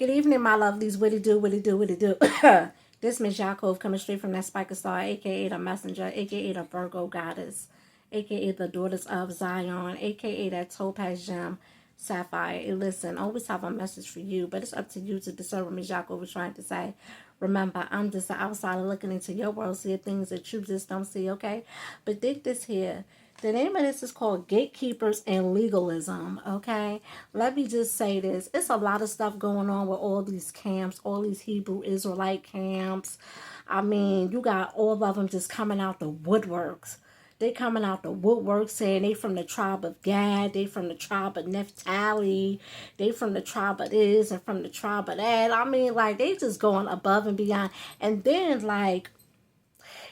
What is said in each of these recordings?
Good evening, my lovelies. What it do, what it do, what it do. This Miss Yaakov coming straight from that Spiker Star, aka the Messenger, aka the Virgo Goddess, aka the Daughters of Zion, aka that Topaz Gem Sapphire. Hey, listen, I always have a message for you, but it's up to you to discern what Miss Yaakov was trying to say. Remember, I'm just an outsider looking into your world, seeing things that you just don't see, okay? But dig this here. The name of this is called Gatekeepers and Legalism, okay? Let me just say this. It's a lot of stuff going on with all these camps, all these Hebrew Israelite camps. I mean, you got all of them just coming out the woodworks. They coming out the woodwork saying they from the tribe of Gad, they from the tribe of Naphtali, they from the tribe of this and from the tribe of that. I mean, like, they just going above and beyond. And then, like,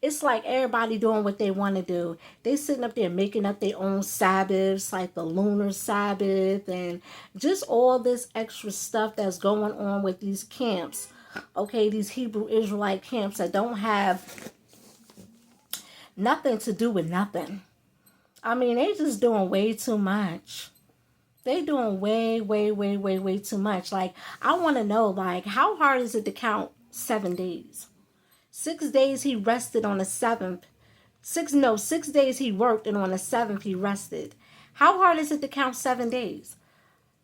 it's like everybody doing what they want to do. They sitting up there making up their own Sabbaths, like the lunar Sabbath, and just all this extra stuff that's going on with these camps. Okay, these Hebrew Israelite camps that don't have nothing to do with nothing. I mean, they just doing way too much. They doing way too much. Like, I want to know, like, how hard is it to count 7 days? 6 days he rested on the seventh. 6 days he worked and on the seventh he rested. How hard is it to count 7 days?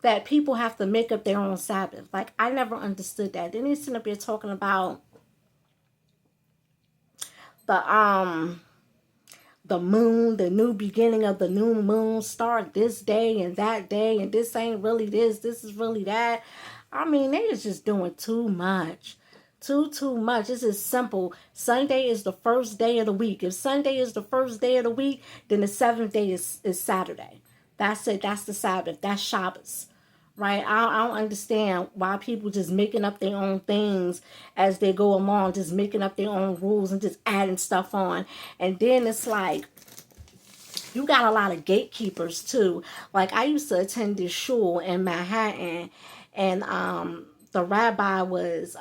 That people have to make up their own Sabbath. Like, I never understood that. Then he's sitting up here talking about the moon, the new beginning of the new moon start this day and that day, and this ain't really this is really that. I mean, they is just doing too much. Too much. This is simple. Sunday is the first day of the week. If Sunday is the first day of the week, then the seventh day is Saturday. That's it. That's the Sabbath. That's Shabbos. Right? I don't understand why people just making up their own things as they go along, just making up their own rules and just adding stuff on. And then it's like, you got a lot of gatekeepers too. Like, I used to attend this shul in Manhattan, and the rabbi was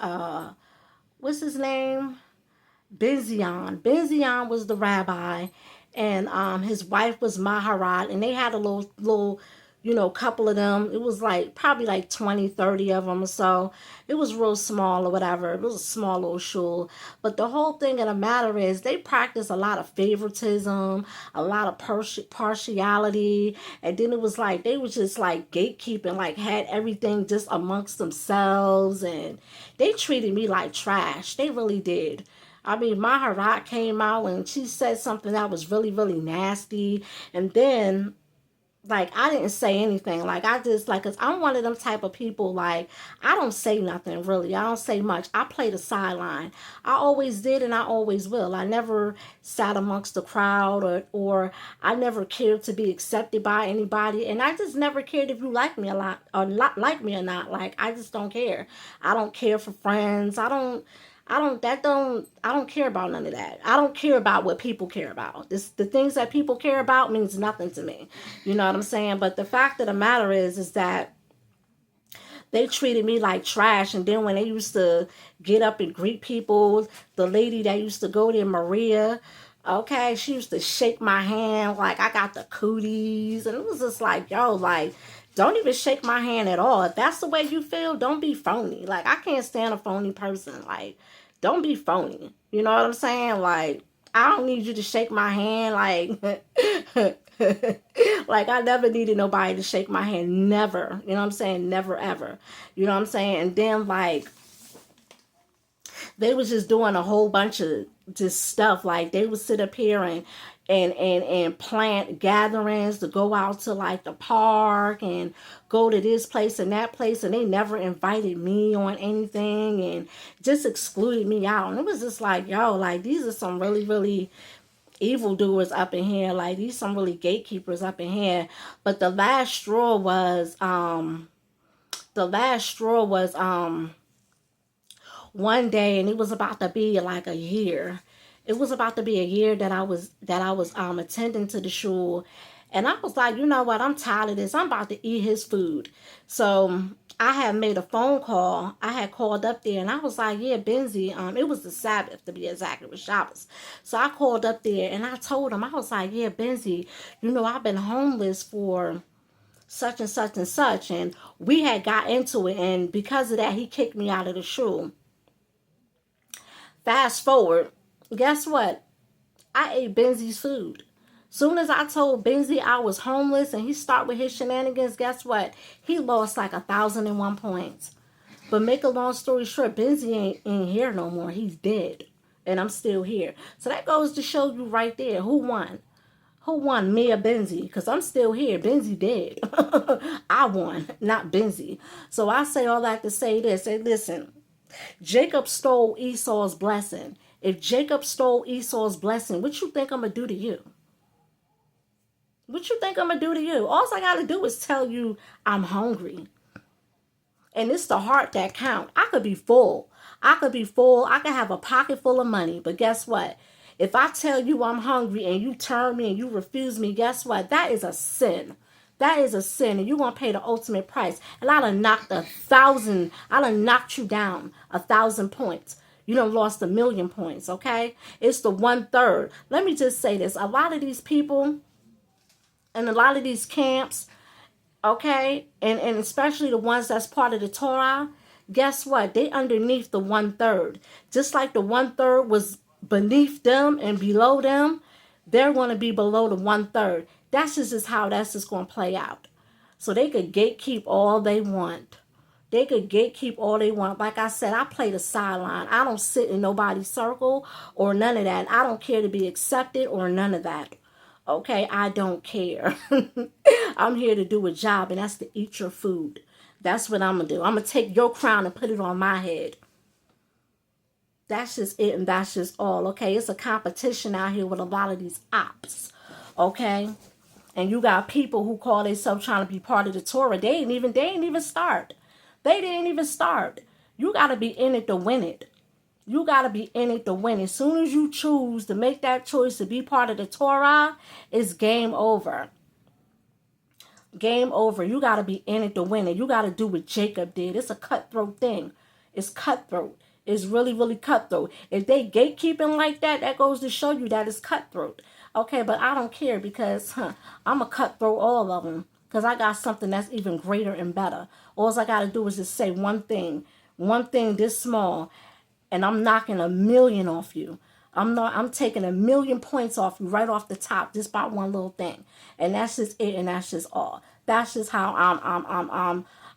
what's his name? Benzion. Benzion was the rabbi, and his wife was Maharat, and they had a little, couple of them. It was like probably like 20, 30 of them or so. It was real small or whatever. It was a small little shul. But the whole thing of the matter is they practice a lot of favoritism, a lot of partiality. And then it was like they was just like gatekeeping, like had everything just amongst themselves. And they treated me like trash. They really did. I mean, Maharat came out and she said something that was really nasty. And then, like, I didn't say anything. Like, I just, like, because I'm one of them type of people, like, I don't say nothing, really. I don't say much. I play the sideline. I always did and I always will. I never sat amongst the crowd, or I never cared to be accepted by anybody. And I just never cared if you like me a lot or not like me or not. Like, I just don't care. I don't care for friends. I don't care about none of that. I don't care about what people care about. The things that people care about means nothing to me. You know what I'm saying? But the fact of the matter is that they treated me like trash. And then when they used to get up and greet people, the lady that used to go there, Maria, okay, she used to shake my hand like I got the cooties. And it was just like, yo, like, don't even shake my hand at all. If that's the way you feel, don't be phony. Like, I can't stand a phony person. Like, don't be phony. You know what I'm saying? Like, I don't need you to shake my hand. Like, like, I never needed nobody to shake my hand. Never. You know what I'm saying? Never, ever. You know what I'm saying? And then, like, they was just doing a whole bunch of just stuff. Like, they would sit up here and plant gatherings to go out to like the park and go to this place and that place, and they never invited me on anything and just excluded me out. And it was just like, yo, like, these are some really evildoers up in here. Like, these some really gatekeepers up in here. But the last straw was one day, and it was about to be like a year. It was about to be a year that I was attending to the shul, and I was like, you know what? I'm tired of this. I'm about to eat his food. So I had made a phone call. I had called up there, and I was like, yeah, Benzie. It was the Sabbath, to be exact. It was Shabbos. So I called up there, and I told him, I was like, yeah, Benzie, I've been homeless for such and such and such. And we had got into it. And because of that, he kicked me out of the shul. Fast forward, guess what? I ate Benzi's food. Soon as I told Benzi I was homeless and he started with his shenanigans, guess what? He lost like 1,001 points. But make a long story short, Benzi ain't here no more. He's dead. And I'm still here. So that goes to show you right there who won. Who won, me or Benzi? Because I'm still here. Benzi dead. I won, not Benzi. So I say all that to say this. Say, listen, Jacob stole Esau's blessing. If Jacob stole Esau's blessing, what you think I'm going to do to you? What you think I'm going to do to you? All I got to do is tell you I'm hungry. And it's the heart that count. I could be full. I could have a pocket full of money. But guess what? If I tell you I'm hungry and you turn me and you refuse me, guess what? That is a sin. That is a sin. And you're going to pay the ultimate price. And I done knocked you down 1,000 points. You done lost 1,000,000 points, okay? It's the 1/3. Let me just say this. A lot of these people and a lot of these camps, okay, and especially the ones that's part of the Torah, guess what? They underneath the 1/3. Just like the 1/3 was beneath them and below them, they're going to be below the 1/3. That's just how that's just going to play out. So they could gatekeep all they want. They could gatekeep all they want. Like I said, I play the sideline. I don't sit in nobody's circle or none of that. I don't care to be accepted or none of that. Okay, I don't care. I'm here to do a job, and that's to eat your food. That's what I'm going to do. I'm going to take your crown and put it on my head. That's just it, and that's just all. Okay, it's a competition out here with a lot of these ops. Okay, and you got people who call themselves trying to be part of the Torah. They ain't even start. They didn't even start. You got to be in it to win it. You got to be in it to win. As soon as you choose to make that choice to be part of the Torah, it's game over. Game over. You got to be in it to win it. You got to do what Jacob did. It's a cutthroat thing. It's cutthroat. It's really, really cutthroat. If they gatekeeping like that, that goes to show you that it's cutthroat. Okay, but I don't care because I'm a cutthroat all of them. Because I got something that's even greater and better. All I got to do is just say one thing this small, and I'm knocking 1,000,000 off you. I'm taking 1,000,000 points off you right off the top just by one little thing. And that's just it, and that's just all. That's just how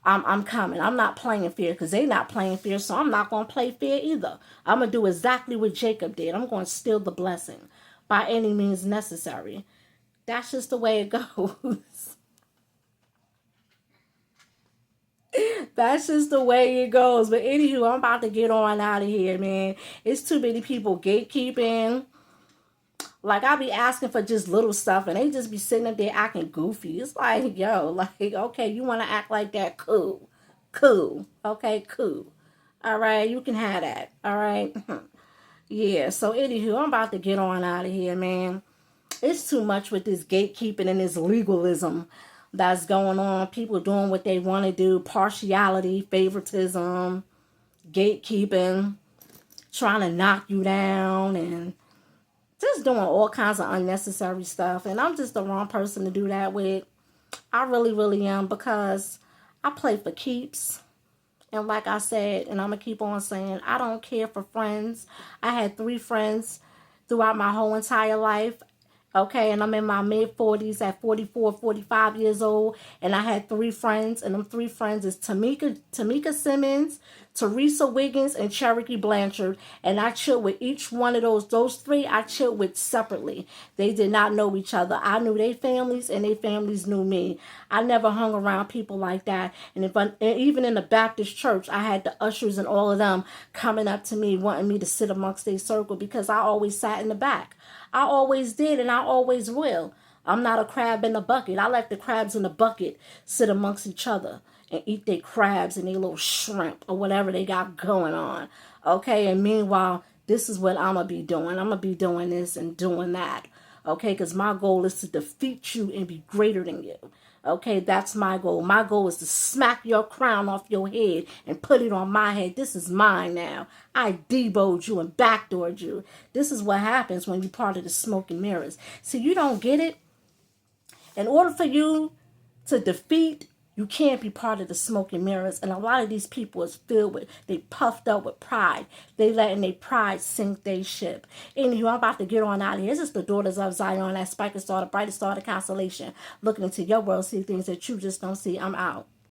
I'm coming. I'm not playing fair because they not playing fair, so I'm not going to play fair either. I'm going to do exactly what Jacob did. I'm going to steal the blessing by any means necessary. That's just the way it goes. That's just the way it goes. But anywho, I'm about to get on out of here, man. It's too many people gatekeeping. Like, I be asking for just little stuff, and they just be sitting up there acting goofy. It's like, yo, like, okay, you want to act like that? Cool. Cool. Okay, cool. All right, you can have that. All right. Yeah, so anywho, I'm about to get on out of here, man. It's too much with this gatekeeping and this legalism that's going on. People doing what they want to do. Partiality, favoritism, gatekeeping, trying to knock you down, and just doing all kinds of unnecessary stuff. And I'm just the wrong person to do that with. I really, really am, because I play for keeps. And like I said, and I'm going to keep on saying, I don't care for friends. I had 3 friends throughout my whole entire life. Okay, and I'm in my mid-40s at 44, 45 years old. And I had 3 friends, and them 3 friends is Tamika Simmons, Teresa Wiggins, and Cherokee Blanchard. And I chilled with each one of those 3 I chilled with separately. They did not know each other. I knew their families, and their families knew me. I never hung around people like that. And even in the Baptist church, I had the ushers and all of them coming up to me, wanting me to sit amongst their circle, because I always sat in the back. I always did, and I always will. I'm not a crab in a bucket. I let the crabs in the bucket sit amongst each other and eat their crabs and their little shrimp or whatever they got going on. Okay, and meanwhile, this is what I'm going to be doing. I'm going to be doing this and doing that. Okay, because my goal is to defeat you and be greater than you. Okay, that's my goal. My goal is to smack your crown off your head and put it on my head. This is mine now. I deboed you and backdoored you. This is what happens when you're part of the smoke and mirrors. See, you don't get it. In order for you To defeat, you can't be part of the smoke and mirrors. And a lot of these people is filled with, they puffed up with pride. They letting their pride sink their ship. Anywho, I'm about to get on out of here. This is the Daughters of Zion, that spiker star, the brightest star, the constellation. Looking into your world, see things that you just don't see. I'm out.